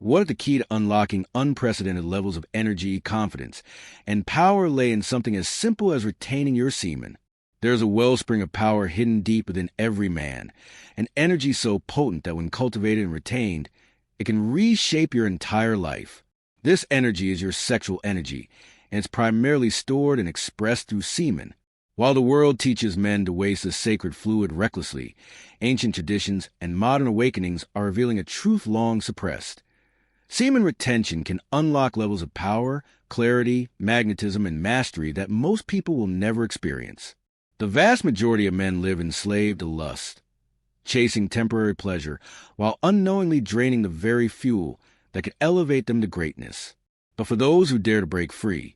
What if the key to unlocking unprecedented levels of energy, confidence, and power lay in something as simple as retaining your semen? There's a wellspring of power hidden deep within every man, an energy so potent that when cultivated and retained, it can reshape your entire life. This energy is your sexual energy, and it's primarily stored and expressed through semen. While the world teaches men to waste this sacred fluid recklessly, ancient traditions and modern awakenings are revealing a truth long suppressed. Semen retention can unlock levels of power, clarity, magnetism, and mastery that most people will never experience. The vast majority of men live enslaved to lust, chasing temporary pleasure while unknowingly draining the very fuel that could elevate them to greatness. But for those who dare to break free,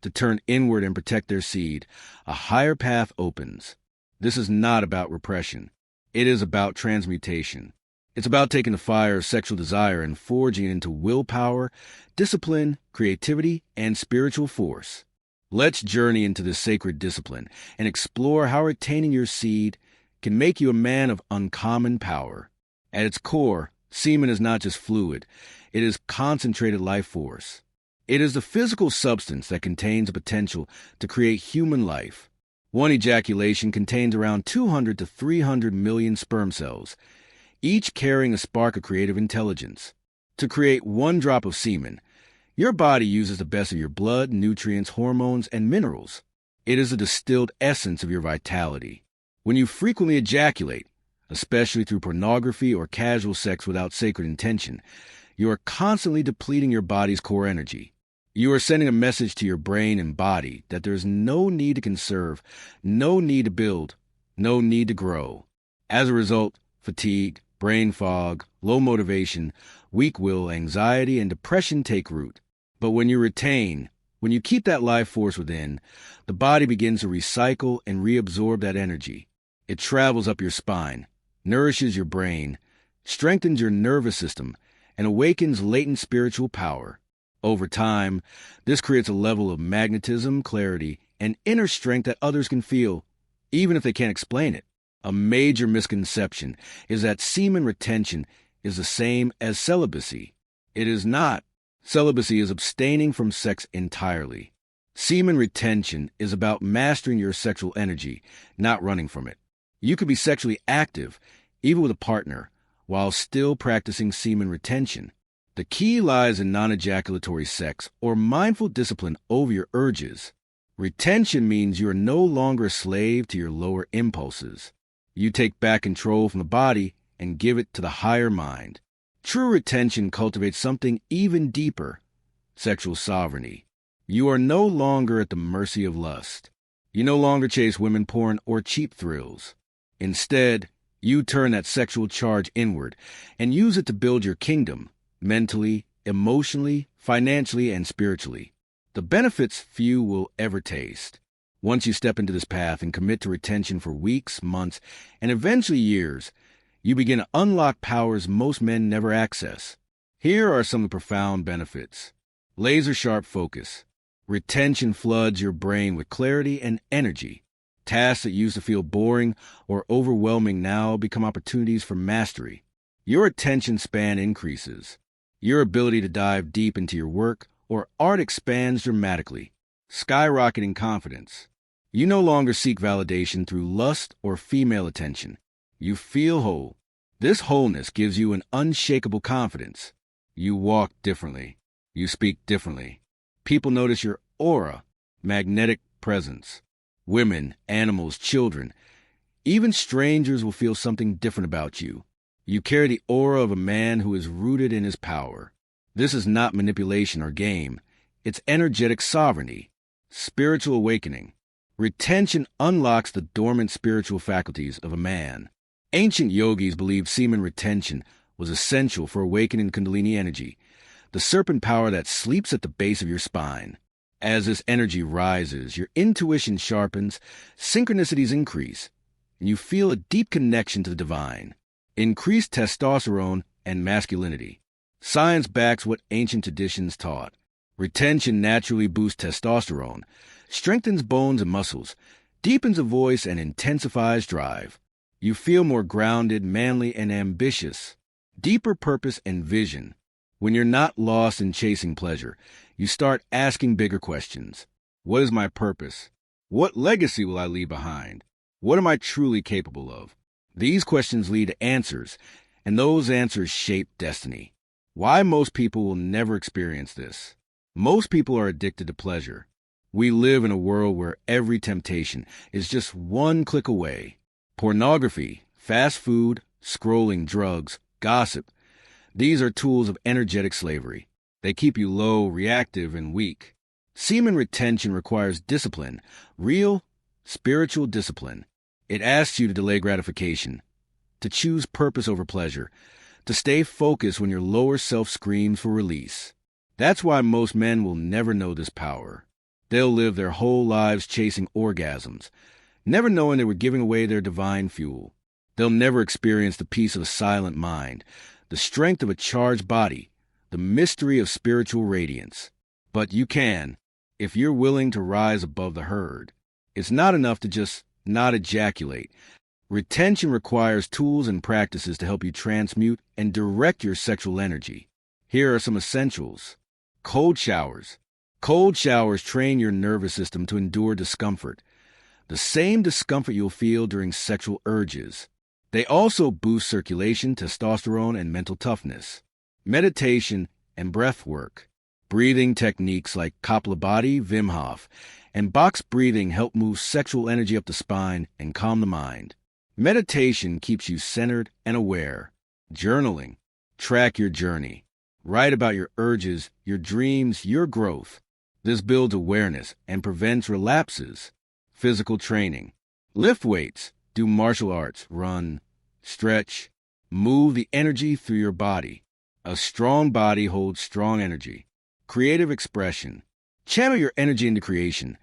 to turn inward and protect their seed, a higher path opens. This is not about repression. It is about transmutation. It's about taking the fire of sexual desire and forging it into willpower, discipline, creativity, and spiritual force. Let's journey into this sacred discipline and explore how retaining your seed can make you a man of uncommon power. At its core, semen is not just fluid. It is concentrated life force. It is the physical substance that contains the potential to create human life. One ejaculation contains around 200 to 300 million sperm cells, each carrying a spark of creative intelligence. To create one drop of semen, your body uses the best of your blood, nutrients, hormones, and minerals. It is the distilled essence of your vitality. When you frequently ejaculate, especially through pornography or casual sex without sacred intention, you are constantly depleting your body's core energy. You are sending a message to your brain and body that there is no need to conserve, no need to build, no need to grow. As a result, fatigue, brain fog, low motivation, weak will, anxiety, and depression take root. But when you retain, when you keep that life force within, the body begins to recycle and reabsorb that energy. It travels up your spine, nourishes your brain, strengthens your nervous system, and awakens latent spiritual power. Over time, this creates a level of magnetism, clarity, and inner strength that others can feel, even if they can't explain it. A major misconception is that semen retention is the same as celibacy. It is not. Celibacy is abstaining from sex entirely. Semen retention is about mastering your sexual energy, not running from it. You could be sexually active, even with a partner, while still practicing semen retention. The key lies in non-ejaculatory sex or mindful discipline over your urges. Retention means you are no longer a slave to your lower impulses. You take back control from the body and give it to the higher mind. True retention cultivates something even deeper, sexual sovereignty. You are no longer at the mercy of lust. You no longer chase women porn or cheap thrills. Instead, you turn that sexual charge inward and use it to build your kingdom, mentally, emotionally, financially, and spiritually. The benefits few will ever taste. Once you step into this path and commit to retention for weeks, months, and eventually years, you begin to unlock powers most men never access. Here are some of the profound benefits. Laser-sharp focus. Retention floods your brain with clarity and energy. Tasks that used to feel boring or overwhelming now become opportunities for mastery. Your attention span increases. Your ability to dive deep into your work or art expands dramatically, skyrocketing confidence. You no longer seek validation through lust or female attention. You feel whole. This wholeness gives you an unshakable confidence. You walk differently. You speak differently. People notice your aura, magnetic presence. Women, animals, children, even strangers will feel something different about you. You carry the aura of a man who is rooted in his power. This is not manipulation or game. It's energetic sovereignty, spiritual awakening. Retention unlocks the dormant spiritual faculties of a man. Ancient yogis believed semen retention was essential for awakening Kundalini energy, the serpent power that sleeps at the base of your spine. As this energy rises, your intuition sharpens, synchronicities increase, and you feel a deep connection to the divine. Increased testosterone and masculinity. Science backs what ancient traditions taught. Retention naturally boosts testosterone, strengthens bones and muscles, deepens a voice, and intensifies drive. You feel more grounded, manly, and ambitious. Deeper purpose and vision. When you're not lost in chasing pleasure, you start asking bigger questions. What is my purpose? What legacy will I leave behind? What am I truly capable of? These questions lead to answers, and those answers shape destiny. Why most people will never experience this? Most people are addicted to pleasure. We live in a world where every temptation is just one click away. Pornography, fast food, scrolling, drugs, gossip. These are tools of energetic slavery. They keep you low, reactive, and weak. Semen retention requires discipline, real, spiritual discipline. It asks you to delay gratification, to choose purpose over pleasure, to stay focused when your lower self screams for release. That's why most men will never know this power. They'll live their whole lives chasing orgasms, never knowing they were giving away their divine fuel. They'll never experience the peace of a silent mind, the strength of a charged body, the mystery of spiritual radiance. But you can, if you're willing to rise above the herd. It's not enough to just not ejaculate. Retention requires tools and practices to help you transmute and direct your sexual energy. Here are some essentials. Cold showers. Cold showers train your nervous system to endure discomfort, the same discomfort you'll feel during sexual urges. They also boost circulation, testosterone, and mental toughness. Meditation and breath work. Breathing techniques like Kpop, Wim Hof, and box breathing help move sexual energy up the spine and calm the mind. Meditation keeps you centered and aware. Journaling. Track your journey. Write about your urges, your dreams, your growth. This builds awareness and prevents relapses. Physical training. Lift weights, do martial arts, run, stretch, move the energy through your body. A strong body holds strong energy. Creative expression. Channel your energy into creation.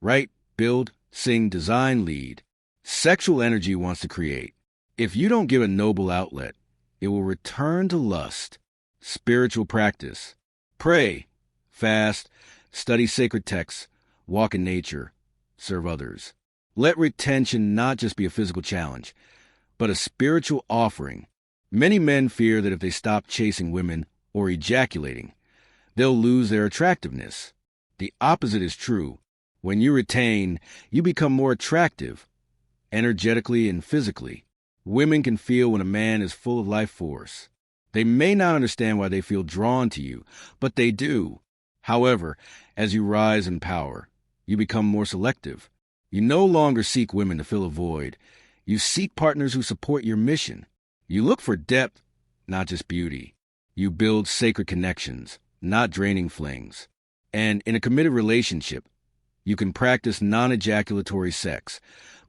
Write, build, sing, design, lead. Sexual energy wants to create. If you don't give a noble outlet, it will return to lust. Spiritual practice. Pray, fast, study sacred texts, walk in nature, serve others. Let retention not just be a physical challenge, but a spiritual offering. Many men fear that if they stop chasing women or ejaculating, they'll lose their attractiveness. The opposite is true. When you retain, you become more attractive, energetically and physically. Women can feel when a man is full of life force. They may not understand why they feel drawn to you, but they do. However, as you rise in power, you become more selective. You no longer seek women to fill a void. You seek partners who support your mission. You look for depth, not just beauty. You build sacred connections, not draining flings. And in a committed relationship, you can practice non-ejaculatory sex,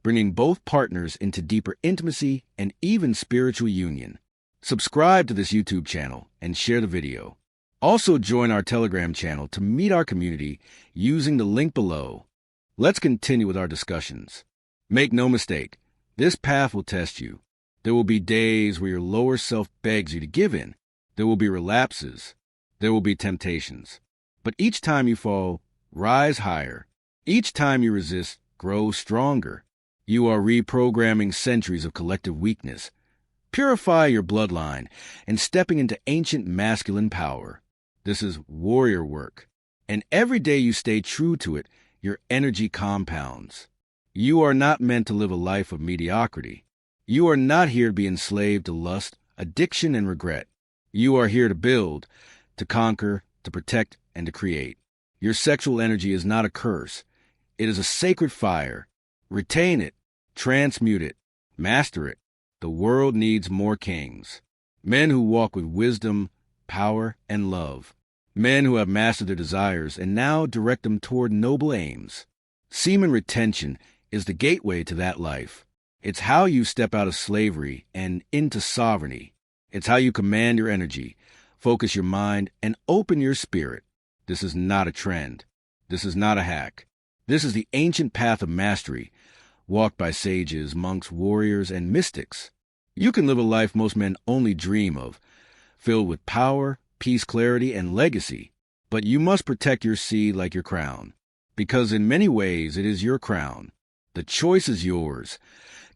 bringing both partners into deeper intimacy and even spiritual union. Subscribe to this YouTube channel and share the video. Also join our Telegram channel to meet our community using the link below. Let's continue with our discussions. Make no mistake, this path will test you. There will be days where your lower self begs you to give in. There will be relapses. There will be temptations. But each time you fall, rise higher. Each time you resist, grow stronger. You are reprogramming centuries of collective weakness. Purify your bloodline and stepping into ancient masculine power. This is warrior work. And every day you stay true to it, your energy compounds. You are not meant to live a life of mediocrity. You are not here to be enslaved to lust, addiction, and regret. You are here to build, to conquer, to protect, and to create. Your sexual energy is not a curse. It is a sacred fire. Retain it, transmute it, master it. The world needs more kings. Men who walk with wisdom, power, and love. Men who have mastered their desires and now direct them toward noble aims. Semen retention is the gateway to that life. It's how you step out of slavery and into sovereignty. It's how you command your energy, focus your mind, and open your spirit. This is not a trend. This is not a hack. This is the ancient path of mastery, walked by sages, monks, warriors, and mystics. You can live a life most men only dream of, filled with power, peace, clarity, and legacy. But you must protect your seed like your crown, because in many ways it is your crown. The choice is yours.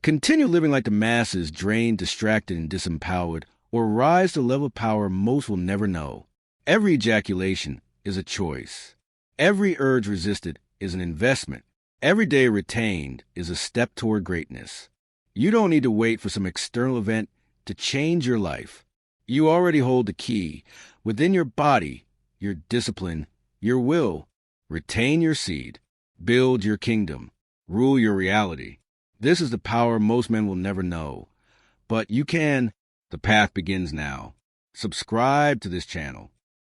Continue living like the masses, drained, distracted, and disempowered, or rise to a level of power most will never know. Every ejaculation is a choice. Every urge resisted is an investment. Every day retained is a step toward greatness. You don't need to wait for some external event to change your life. You already hold the key within your body, your discipline, your will. Retain your seed. Build your kingdom. Rule your reality. This is the power most men will never know. But you can. The path begins now. Subscribe to this channel.